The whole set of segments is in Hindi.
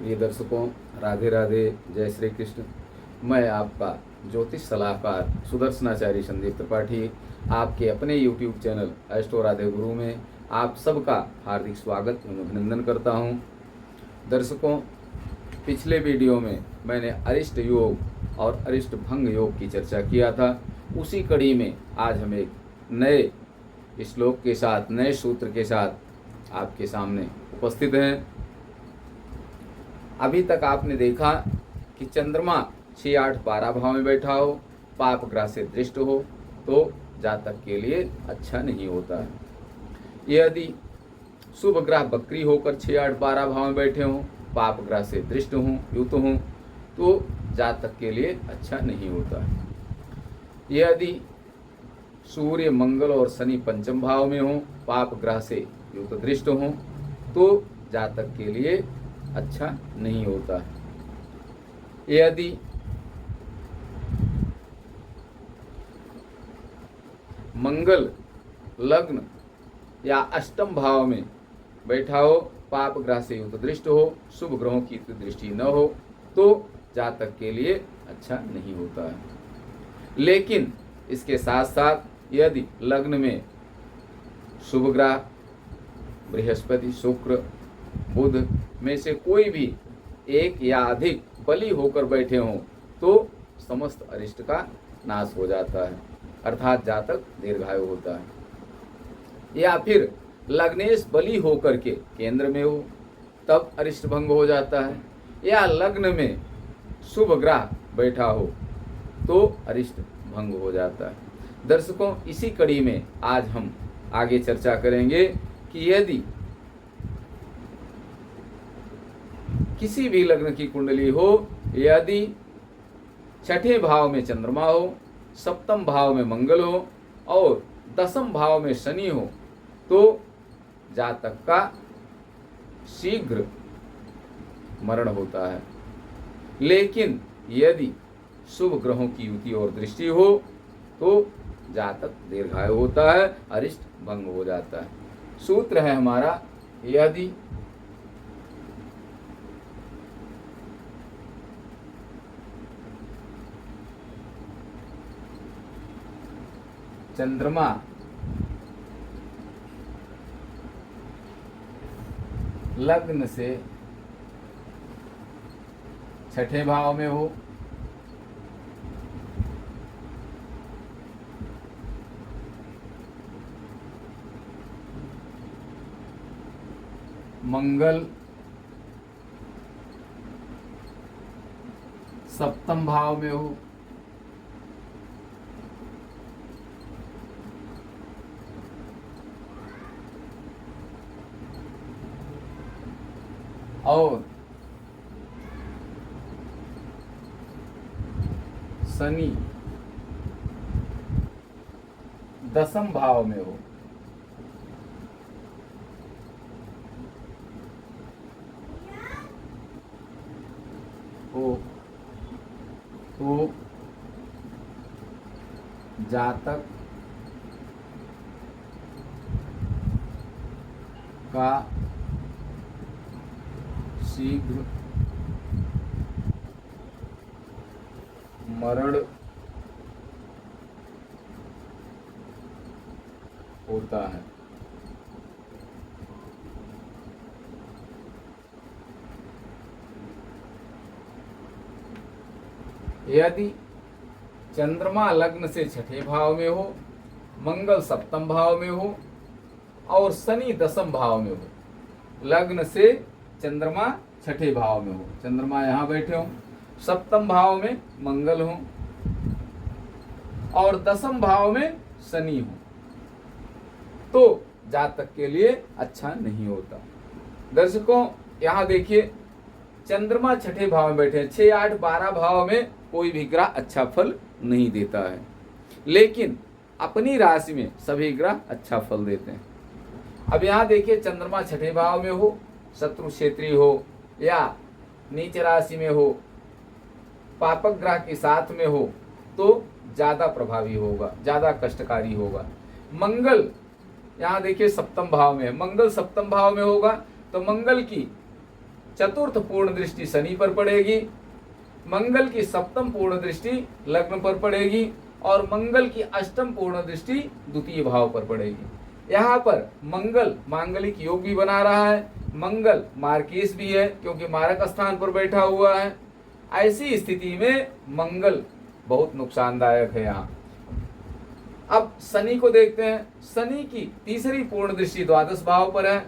प्रिय दर्शकों, राधे राधे, जय श्री कृष्ण। मैं आपका ज्योतिष सलाहकार सुदर्शनाचार्य संदीप त्रिपाठी आपके अपने YouTube चैनल एस्ट्रो राधे गुरु में आप सबका हार्दिक स्वागत एवं अभिनंदन करता हूं। दर्शकों, पिछले वीडियो में मैंने अरिष्ट योग और अरिष्ट भंग योग की चर्चा किया था। उसी कड़ी में आज हम एक नए श्लोक के साथ, नए सूत्र के साथ आपके सामने उपस्थित हैं। अभी तक आपने देखा कि चंद्रमा 6, 8, 12 भाव में बैठा हो, पाप ग्रह से दृष्ट हो तो जातक के लिए अच्छा नहीं होता है। यदि शुभ ग्रह बकरी होकर 6, 8, 12 भाव में बैठे हों, पाप ग्रह से दृष्ट हों, युत हों तो जातक के लिए अच्छा नहीं होता है। यदि सूर्य, मंगल और शनि पंचम भाव में हों, पाप ग्रह से युत दृष्ट हों तो जातक के लिए अच्छा नहीं होता है। यदि मंगल लग्न या अष्टम भाव में बैठा हो, पाप ग्रह से युक्त दृष्ट हो, शुभ ग्रहों की दृष्टि न हो तो जातक के लिए अच्छा नहीं होता है। लेकिन इसके साथ साथ यदि लग्न में शुभ ग्रह बृहस्पति, शुक्र, बुध में से कोई भी एक या अधिक बली होकर बैठे हों तो समस्त अरिष्ट का नाश हो जाता है, अर्थात जातक दीर्घायु होता है। या फिर लग्नेश बली होकर के केंद्र में हो तब अरिष्ट भंग हो जाता है, या लग्न में शुभ ग्रह बैठा हो तो अरिष्ट भंग हो जाता है। दर्शकों, इसी कड़ी में आज हम आगे चर्चा करेंगे कि यदि किसी भी लग्न की कुंडली हो, यदि छठे भाव में चंद्रमा हो, सप्तम भाव में मंगल हो और दसम भाव में शनि हो तो जातक का शीघ्र मरण होता है। लेकिन यदि शुभ ग्रहों की युति और दृष्टि हो तो जातक दीर्घायु होता है, अरिष्ट भंग हो जाता है। सूत्र है हमारा, यदि चंद्रमा लग्न से छठे भाव में हो, मंगल सप्तम भाव में हो, और शनि दसम भाव में हो तो जातक का शीघ्र मरण होता है। यदि चंद्रमा लग्न से छठे भाव में हो, मंगल सप्तम भाव में हो और शनि दसम भाव में हो, लग्न से चंद्रमा छठे भाव में हो, चंद्रमा यहाँ बैठे हो, सप्तम भाव में मंगल हो और दसम भाव में शनि हो तो जातक के लिए अच्छा नहीं होता। दर्शकों, यहाँ देखिए, चंद्रमा छठे भाव में बैठे हैं। 6, 8, 12 भाव में कोई भी ग्रह अच्छा फल नहीं देता है, लेकिन अपनी राशि में सभी ग्रह अच्छा फल देते हैं। अब यहाँ देखिए, चंद्रमा छठे भाव में हो, शत्रु क्षेत्री हो या नीच राशि में हो, पापक ग्रह के साथ में हो तो ज्यादा प्रभावी होगा, ज्यादा कष्टकारी होगा। मंगल यहाँ देखिए सप्तम भाव में है, मंगल सप्तम भाव में होगा तो मंगल की चतुर्थ पूर्ण दृष्टि शनि पर पड़ेगी, मंगल की सप्तम पूर्ण दृष्टि लग्न पर पड़ेगी और मंगल की अष्टम पूर्ण दृष्टि द्वितीय भाव पर पड़ेगी। यहाँ पर मंगल मांगलिक योग भी बना रहा है, मंगल मार्केश भी है क्योंकि मारक स्थान पर बैठा हुआ है। ऐसी स्थिति में मंगल बहुत नुकसानदायक है। यहाँ अब शनि को देखते हैं। शनि की तीसरी पूर्ण दृष्टि द्वादश भाव पर है,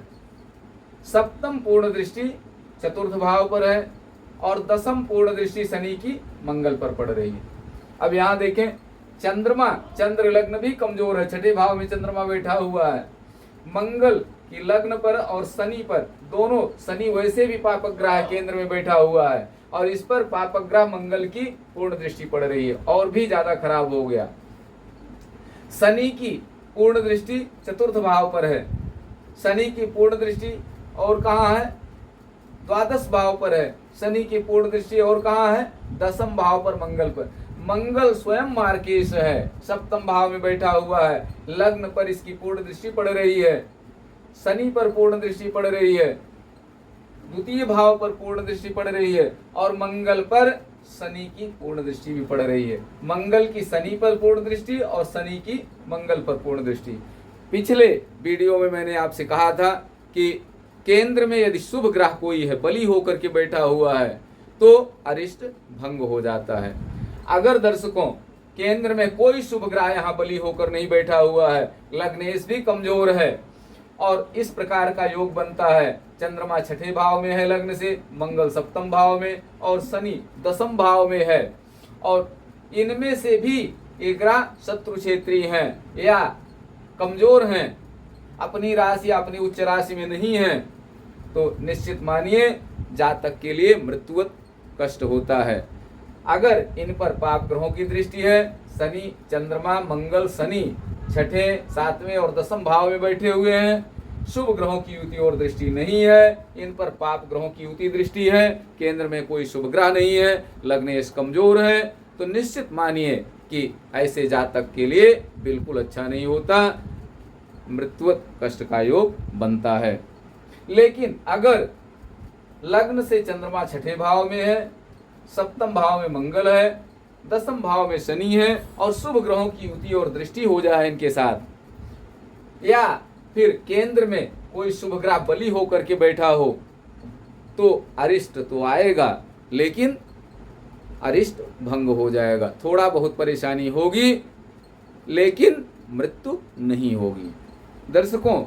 सप्तम पूर्ण दृष्टि चतुर्थ भाव पर है और दसम पूर्ण दृष्टि शनि की मंगल पर पड़ रही है। अब यहाँ देखें, चंद्रमा, चंद्र लग्न भी कमजोर है, छठे भाव में चंद्रमा बैठा हुआ है। मंगल की लग्न पर और शनि पर, दोनों, शनि वैसे भी पापक ग्रह केंद्र में बैठा हुआ है और इस पर पापक ग्रह मंगल की पूर्ण दृष्टि पड़ रही है, और भी ज्यादा खराब हो गया। शनि की पूर्ण दृष्टि चतुर्थ भाव पर है, शनि की पूर्ण दृष्टि और कहाँ है? द्वादश भाव पर है। शनि की पूर्ण दृष्टि और कहाँ है? दसम भाव पर, मंगल पर। मंगल स्वयं मार्केश है, सप्तम भाव में बैठा हुआ है, लग्न पर इसकी पूर्ण दृष्टि पड़ रही है, शनि पर पूर्ण दृष्टि पड़ रही है, द्वितीय भाव पर पूर्ण दृष्टि पड़ रही है और मंगल पर शनि की पूर्ण दृष्टि भी पड़ रही है। मंगल की शनि पर पूर्ण दृष्टि और शनि की मंगल पर पूर्ण दृष्टि। पिछले वीडियो में मैंने आपसे कहा था कि केंद्र में यदि शुभ ग्रह कोई है, बली होकर के बैठा हुआ है, तो अरिष्ट भंग हो जाता है। अगर दर्शकों केंद्र में कोई शुभ ग्रह यहाँ बली होकर नहीं बैठा हुआ है, लग्नेश भी कमजोर है और इस प्रकार का योग बनता है, चंद्रमा छठे भाव में है लग्न से, मंगल सप्तम भाव में और शनि दसम भाव में है और इनमें से भी एक ग्रह शत्रु क्षेत्रीय हैं या कमजोर हैं, अपनी राशि अपनी उच्च राशि में नहीं है, तो निश्चित मानिए जातक के लिए मृत्युवत कष्ट होता है। अगर इन पर पाप ग्रहों की दृष्टि है, शनि, चंद्रमा, मंगल, शनि छठे, सातवें और दसम भाव में बैठे हुए हैं, शुभ ग्रहों की युति और दृष्टि नहीं है, इन पर पाप ग्रहों की युति दृष्टि है, केंद्र में कोई शुभ ग्रह नहीं है, लग्नेश कमजोर है, तो निश्चित मानिए कि ऐसे जातक के लिए बिल्कुल अच्छा नहीं होता, मृत्युवत कष्ट का योग बनता है। लेकिन अगर लग्न से चंद्रमा छठे भाव में है, सप्तम भाव में मंगल है, दसम भाव में शनि है और शुभ ग्रहों की युति और दृष्टि हो जाए इनके साथ, या फिर केंद्र में कोई शुभ ग्रह बली होकर के बैठा हो, तो अरिष्ट तो आएगा लेकिन अरिष्ट भंग हो जाएगा। थोड़ा बहुत परेशानी होगी लेकिन मृत्यु नहीं होगी। दर्शकों,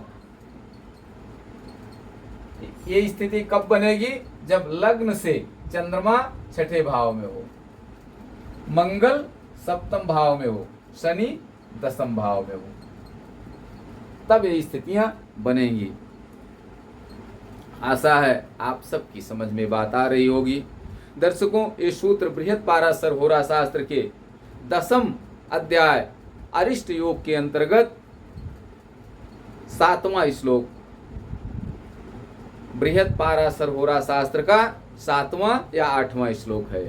ये स्थिति कब बनेगी? जब लग्न से चंद्रमा छठे भाव में हो, मंगल सप्तम भाव में हो, शनि दसम भाव में हो, तब ये स्थितियां बनेंगी। आशा है आप सबकी समझ में बात आ रही होगी। दर्शकों, ये सूत्र बृहत्पाराशर होरा शास्त्र के 10वें अध्याय अरिष्ट योग के अंतर्गत 7वां श्लोक, बृहत्पाराशर होरा शास्त्र का 7वां या 8वां श्लोक है।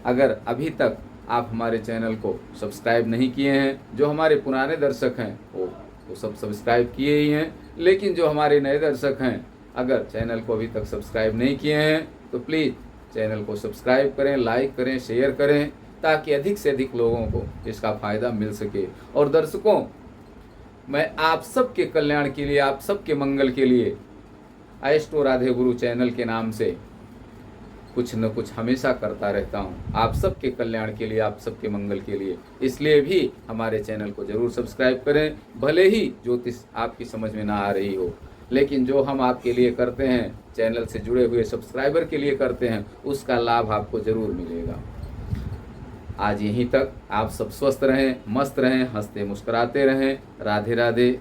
अगर अभी तक आप हमारे चैनल को सब्सक्राइब नहीं किए हैं, जो हमारे पुराने दर्शक हैं वो सब सब्सक्राइब किए ही हैं, लेकिन जो हमारे नए दर्शक हैं, अगर चैनल को अभी तक सब्सक्राइब नहीं किए हैं तो प्लीज़ चैनल को सब्सक्राइब करें, लाइक करें, शेयर करें, ताकि अधिक से अधिक लोगों को इसका फ़ायदा मिल सके। और दर्शकों, मैं आप सबके कल्याण के लिए, आप सबके मंगल के लिए अष्टो राधे गुरु चैनल के नाम से कुछ न कुछ हमेशा करता रहता हूँ, आप सबके कल्याण के लिए, आप सबके मंगल के लिए। इसलिए भी हमारे चैनल को जरूर सब्सक्राइब करें। भले ही ज्योतिष आपकी समझ में ना आ रही हो, लेकिन जो हम आपके लिए करते हैं, चैनल से जुड़े हुए सब्सक्राइबर के लिए करते हैं, उसका लाभ आपको जरूर मिलेगा। आज यहीं तक। आप सब स्वस्थ रहें, मस्त रहें, हंसते मुस्कुराते रहें। राधे राधे।